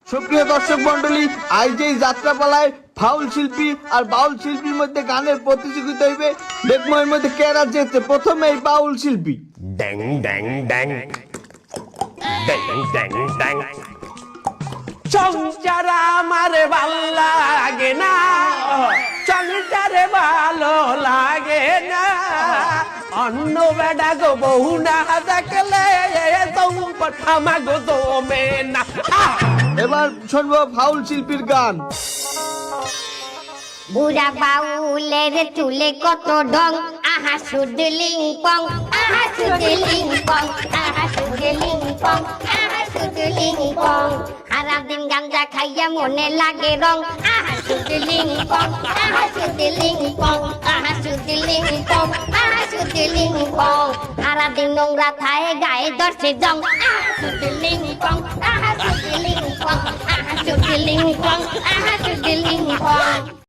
সুপ্রিয় দর্শক মন্ডলী, আজ এই যাত্রাপালায় ফাউল শিল্পী আর বাউল শিল্পীর মধ্যে গানের প্রতিযোগিতা হইবে। দেখবো এর মধ্যে কেরা যেতে। প্রথমে এই বাউল শিল্পী। ড্যাং ড্যাং ড্যাং ড্যাং ড্যাং ড্যাং সংসার আমার ভালো লাগে না, সংসারে ভালো লাগে না, অন্য বেডা গো বহু না দেখলে আমাগো দমে না। এবার শুনবো ফাউল শিল্পীর গান। বুড়া বাউলের চুলে কত ঢং, আহা সুদলিং পং, আহা সুদলিং পং, আহা সুদলিং পং, আহা সুদলিং পং। সারা দিন গাঞ্জা খাইয়া মনে লাগে রং, আহা সুদলিং পং, আহা সুদলিং পং, আহা সুদলিং পং, আহা সুদলিং পং। সারা দিন নোংরা থায়ে গায়ে দর্শে জং, আহা সুদলিং পং, আহা সুদলিং পং, আহা সুদলিং পং, আহা সুদলিং পং।